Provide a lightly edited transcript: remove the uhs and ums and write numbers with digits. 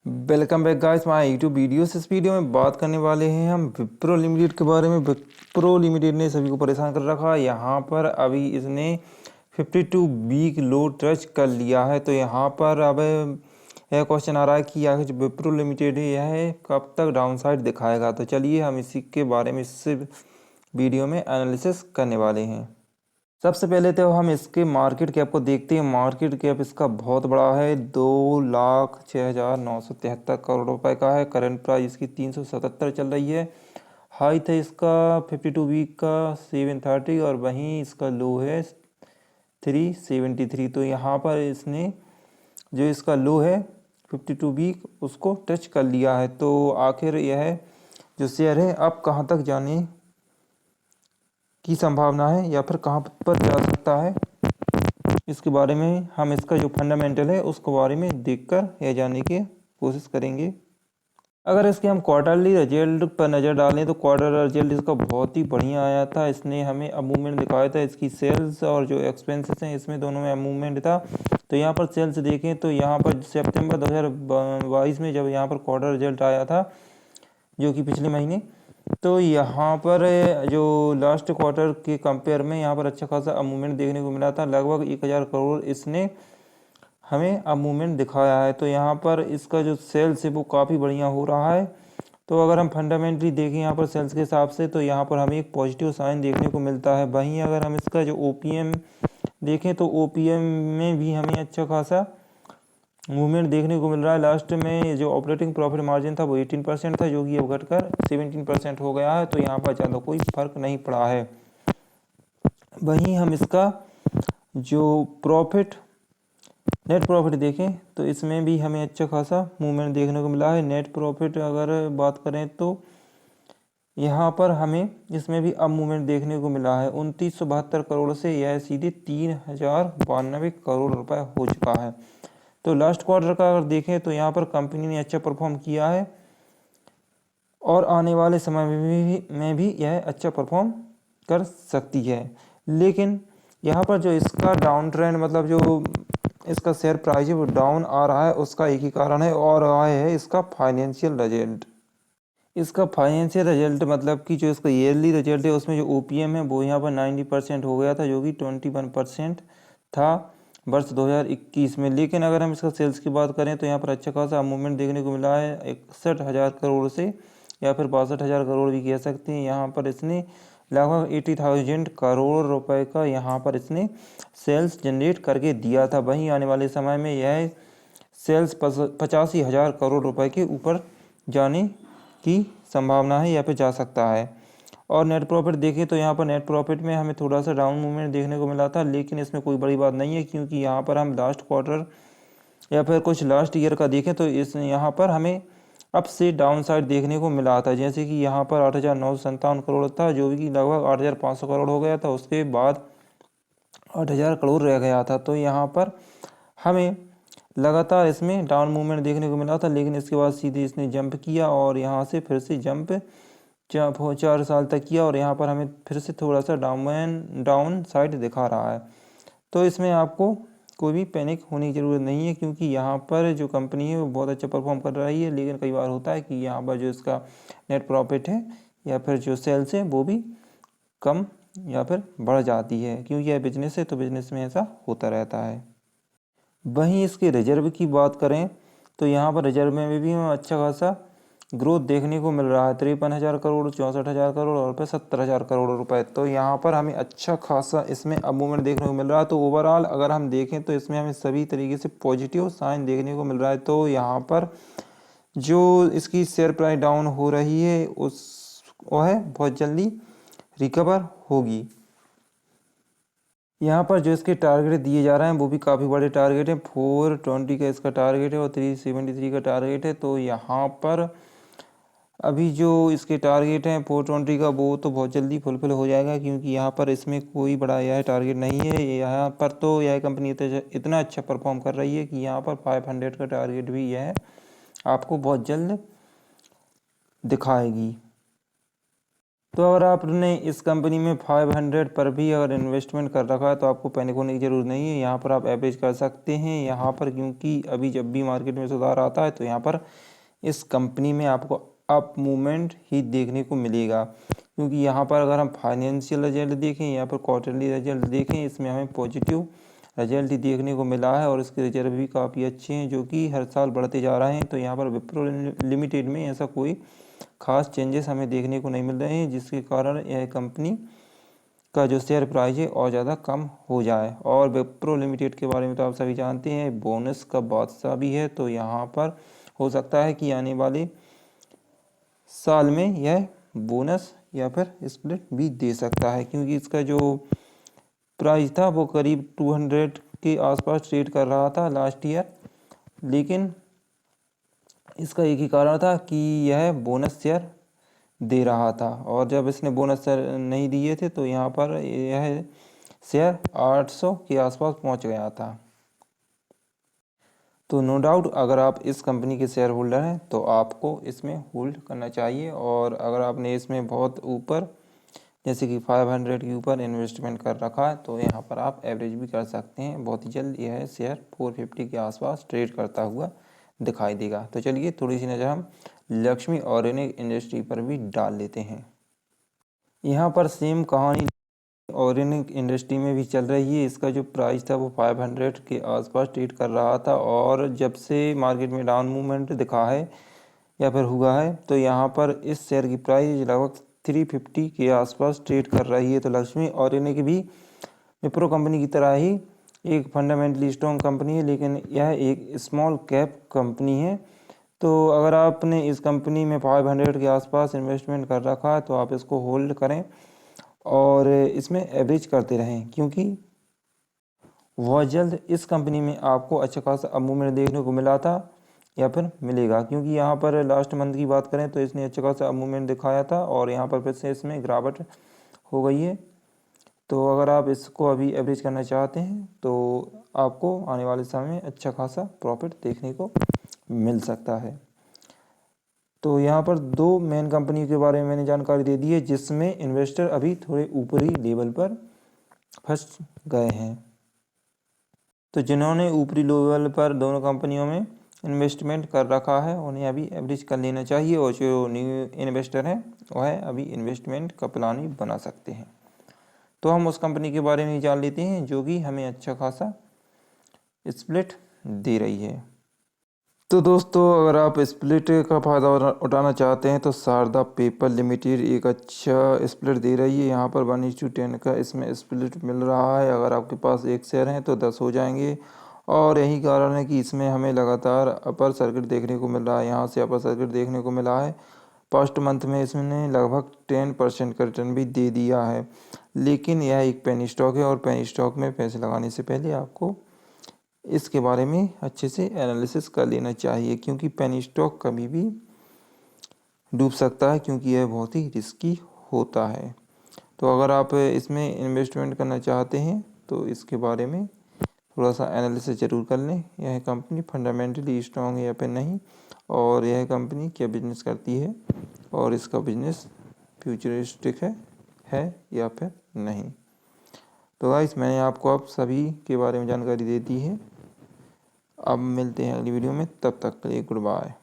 Welcome back guys my YouTube videos. इस video में बात करने वाले हैं हम विप्रो लिमिटेड के बारे में। विप्रो लिमिटेड ने सभी को परेशान कर रखा है। यहाँ पर अभी इसने 52 वीक लो टच कर लिया है। तो यहाँ पर अब यह क्वेश्चन आ रहा है कि आखिर जो विप्रो लिमिटेड है यह कब तक डाउनसाइड दिखाएगा। तो चलिए हम इसी के बारे में इस वीडियो में एनालिसिस करने वाले हैं। सबसे पहले तो हम इसके मार्केट कैप को देखते हैं। मार्केट कैप इसका बहुत बड़ा है, 2,06,973 करोड़ रुपए का है। करंट प्राइस इसकी 377 चल रही है। हाई था इसका 52 वीक का 730 और वहीं इसका लो है 373। तो यहाँ पर इसने जो इसका लो है 52 वीक उसको टच कर लिया है। तो आखिर यह जो शेयर है अब कहाँ तक जाने की संभावना है या फिर कहाँ पर जा सकता है, इसके बारे में हम इसका जो फंडामेंटल है उसके बारे में देखकर यह जानने की कोशिश करेंगे। अगर इसके हम क्वार्टरली रिजल्ट पर नज़र डालें तो क्वार्टर रिजल्ट इसका बहुत ही बढ़िया आया था। इसने हमें अब मूवमेंट दिखाया था। इसकी सेल्स और जो एक्सपेंसेस हैं इसमें दोनों में मूवमेंट था। तो यहाँ पर सेल्स देखें तो यहाँ पर सितंबर 2022 में जब यहाँ पर क्वार्टर रिजल्ट आया था जो कि पिछले महीने, तो यहाँ पर जो लास्ट क्वार्टर के कंपेयर में यहाँ पर अच्छा खासा अब मूवमेंट देखने को मिला था। लगभग 1,000 करोड़ इसने हमें अब मूवमेंट दिखाया है। तो यहाँ पर इसका जो सेल्स है वो काफ़ी बढ़िया हो रहा है। तो अगर हम फंडामेंटली देखें यहाँ पर सेल्स के हिसाब से तो यहाँ पर हमें एक पॉजिटिव साइन देखने को मिलता है। वहीं अगर हम इसका जो ओपीएम देखें तो ओपीएम में भी हमें अच्छा खासा मूवमेंट देखने को मिल रहा है। लास्ट में जो ऑपरेटिंग प्रॉफिट मार्जिन था वो 18% था, जो कि अब घटकर 17% हो गया है। तो यहाँ पर ज़्यादा कोई फर्क नहीं पड़ा है। वहीं हम इसका जो नेट प्रॉफिट देखें तो इसमें भी हमें अच्छा खासा मूवमेंट देखने को मिला है। नेट प्रॉफिट अगर बात करें तो यहाँ पर हमें इसमें भी अब मूवमेंट देखने को मिला है। 2972 करोड़ से यह सीधे 3,092 करोड़ रुपए हो चुका है। तो लास्ट क्वार्टर का अगर देखें तो यहाँ पर कंपनी ने अच्छा परफॉर्म किया है और आने वाले समय में भी यह अच्छा परफॉर्म कर सकती है। लेकिन यहाँ पर जो इसका डाउन ट्रेंड मतलब जो इसका शेयर प्राइस है वो डाउन आ रहा है, उसका एक ही कारण है और वह है इसका फाइनेंशियल रिजल्ट। इसका फाइनेंशियल रिजल्ट मतलब कि जो इसका ईयरली रिजल्ट है उसमें जो ओपीएम है वो यहाँ पर 90% हो गया था, जो कि 21% था वर्ष 2021 में। लेकिन अगर हम इसका सेल्स की बात करें तो यहाँ पर अच्छा खासा मूवमेंट देखने को मिला है 61,000 करोड़ से या फिर 62,000 करोड़ भी कह सकते हैं। यहाँ पर इसने लगभग 80,000 करोड़ रुपए का यहाँ पर इसने सेल्स जनरेट करके दिया था। वहीं आने वाले समय में यह सेल्स 85,000 करोड़ रुपए के ऊपर जाने की संभावना है या फिर जा सकता है। और नेट प्रॉफिट देखें तो यहाँ पर नेट प्रॉफिट में हमें थोड़ा सा डाउन मूवमेंट देखने को मिला था, लेकिन इसमें कोई बड़ी बात नहीं है क्योंकि यहाँ पर हम लास्ट क्वार्टर या फिर कुछ लास्ट ईयर का देखें तो इस यहाँ पर हमें अप से डाउन साइड देखने को मिला था। जैसे कि यहाँ पर 8,957 करोड़ था, जो कि लगभग 8,500 करोड़ हो गया था। उसके बाद 8,000 करोड़ रह गया था। तो यहाँ पर हमें लगातार इसमें डाउन मूवमेंट देखने को मिला था, लेकिन इसके बाद सीधे इसने जंप किया और यहाँ से फिर से जंप 4 साल तक किया और यहाँ पर हमें फिर से थोड़ा सा डाउन साइड दिखा रहा है। तो इसमें आपको कोई भी पैनिक होने की ज़रूरत नहीं है क्योंकि यहाँ पर जो कंपनी है वो बहुत अच्छा परफॉर्म कर रही है। लेकिन कई बार होता है कि यहाँ पर जो इसका नेट प्रॉफिट है या फिर जो सेल्स है वो भी कम या फिर बढ़ जाती है, क्योंकि यह बिजनेस है तो बिजनेस में ऐसा होता रहता है। वहीं इसके रिजर्व की बात करें तो यहाँ पर रिजर्व में भी अच्छा खासा ग्रोथ देखने को मिल रहा है। 53,000 करोड़, 64,000 करोड़ और फिर 70,000 करोड़ रुपए। तो यहाँ पर हमें अच्छा खासा इसमें अब मूवमेंट देखने को मिल रहा है। तो ओवरऑल अगर हम देखें तो इसमें हमें सभी तरीके से पॉजिटिव साइन देखने को मिल रहा है। तो यहाँ पर जो इसकी शेयर प्राइस डाउन हो रही है वह बहुत जल्दी रिकवर होगी। यहाँ पर जो इसके टारगेट दिए जा रहे हैं वो भी काफ़ी बड़े टारगेट हैं। 420 का इसका टारगेट है और 373 का टारगेट है। तो यहाँ पर अभी जो इसके टारगेट हैं 420 का वो तो बहुत जल्दी फुलफिल हो जाएगा, क्योंकि यहाँ पर इसमें कोई बड़ा यह टारगेट नहीं है। यहाँ पर तो यह कंपनी इतना अच्छा परफॉर्म कर रही है कि यहाँ पर 500 का टारगेट भी यह आपको बहुत जल्द दिखाएगी। तो अगर आपने इस कंपनी में 500 पर भी अगर इन्वेस्टमेंट कर रखा है तो आपको पैनिक होने की ज़रूरत नहीं है। यहाँ पर आप एवरेज कर सकते हैं यहाँ पर, क्योंकि अभी जब भी मार्केट में सुधार आता है तो यहाँ पर इस कंपनी में आपको अप मूवमेंट ही देखने को मिलेगा। क्योंकि यहाँ पर अगर हम फाइनेंशियल रिजल्ट देखें या फिर क्वार्टरली रिजल्ट देखें, इसमें हमें पॉजिटिव रिजल्ट ही देखने को मिला है और इसके रिजल्ट भी काफ़ी अच्छे हैं जो कि हर साल बढ़ते जा रहे हैं। तो यहाँ पर विप्रो लिमिटेड में ऐसा कोई खास चेंजेस हमें देखने को नहीं मिल रहे हैं, जिसके कारण यह कंपनी का जो शेयर प्राइस है और ज़्यादा कम हो जाए। और विप्रो लिमिटेड के बारे में तो आप सभी जानते हैं, बोनस का बादशाह भी है। तो यहाँ पर हो सकता है कि आने वाले साल में यह बोनस या फिर स्प्लिट भी दे सकता है, क्योंकि इसका जो प्राइस था वो करीब 200 के आसपास ट्रेड कर रहा था लास्ट ईयर। लेकिन इसका एक ही कारण था कि यह बोनस शेयर दे रहा था, और जब इसने बोनस शेयर नहीं दिए थे तो यहाँ पर यह शेयर 800 के आसपास पहुँच गया था। तो नो डाउट अगर आप इस कंपनी के शेयर होल्डर हैं तो आपको इसमें होल्ड करना चाहिए। और अगर आपने इसमें बहुत ऊपर जैसे कि 500 के ऊपर इन्वेस्टमेंट कर रखा है तो यहाँ पर आप एवरेज भी कर सकते हैं। बहुत ही जल्द यह शेयर 450 के आसपास ट्रेड करता हुआ दिखाई देगा। तो चलिए थोड़ी सी नज़र हम लक्ष्मी ऑर्गेनिक इंडस्ट्री पर भी डाल लेते हैं। यहाँ पर सेम कहानी ऑर्गेनिक इंडस्ट्री में भी चल रही है। इसका जो प्राइस था वो 500 के आसपास ट्रेड कर रहा था, और जब से मार्केट में डाउन मूवमेंट दिखा है या फिर हुआ है तो यहाँ पर इस शेयर की प्राइस लगभग 350 के आसपास ट्रेड कर रही है। तो लक्ष्मी ऑर्गेनिक भी विप्रो कंपनी की तरह ही एक फंडामेंटली स्ट्रॉन्ग कंपनी है, लेकिन यह एक स्मॉल कैप कंपनी है। तो अगर आपने इस कंपनी में 500 के आसपास इन्वेस्टमेंट कर रखा है तो आप इसको होल्ड करें और इसमें एवरेज करते रहें, क्योंकि बहुत जल्द इस कंपनी में आपको अच्छा खासा मूवमेंट देखने को मिला था या फिर मिलेगा। क्योंकि यहाँ पर लास्ट मंथ की बात करें तो इसने अच्छा खासा मूवमेंट दिखाया था और यहाँ पर फिर से इसमें गिरावट हो गई है। तो अगर आप इसको अभी एवरेज करना चाहते हैं तो आपको आने वाले समय में अच्छा खासा प्रॉफिट देखने को मिल सकता है। तो यहाँ पर दो मेन कंपनी के बारे में मैंने जानकारी दे दी है, जिसमें इन्वेस्टर अभी थोड़े ऊपरी लेवल पर फंस गए हैं। तो जिन्होंने ऊपरी लेवल पर दोनों कंपनियों में इन्वेस्टमेंट कर रखा है उन्हें अभी एवरेज कर लेना चाहिए, और जो न्यू इन्वेस्टर हैं वह अभी इन्वेस्टमेंट का प्लान भी बना सकते हैं। तो हम उस कंपनी के बारे में जान लेते हैं जो कि हमें अच्छा खासा स्प्लिट दे रही है। तो दोस्तों अगर आप स्प्लिट का फ़ायदा उठाना चाहते हैं तो शारदा पेपर लिमिटेड एक अच्छा स्प्लिट दे रही है। यहाँ पर 1:10 का इसमें स्प्लिट मिल रहा है। अगर आपके पास एक शेयर है तो 10 हो जाएंगे, और यही कारण है कि इसमें हमें लगातार अपर सर्किट देखने को मिल रहा है। यहाँ से अपर सर्किट देखने को मिला है। फर्स्ट मंथ में इसने लगभग 10% का रिटर्न भी दे दिया है। लेकिन यह एक पेनी स्टॉक है, और पेनी स्टॉक में पैसे लगाने से पहले आपको इसके बारे में अच्छे से एनालिसिस कर लेना चाहिए, क्योंकि पेनी स्टॉक कभी भी डूब सकता है, क्योंकि यह बहुत ही रिस्की होता है। तो अगर आप इसमें इन्वेस्टमेंट करना चाहते हैं तो इसके बारे में थोड़ा सा एनालिसिस ज़रूर कर लें, यह कंपनी फंडामेंटली स्ट्रॉन्ग है या फिर नहीं, और यह कंपनी क्या बिजनेस करती है और इसका बिजनेस फ्यूचरिस्टिक है या फिर नहीं। तो गाइस मैंने आपको अब सभी के बारे में जानकारी दे दी है। अब मिलते हैं अगली वीडियो में, तब तक के लिए गुड बाय।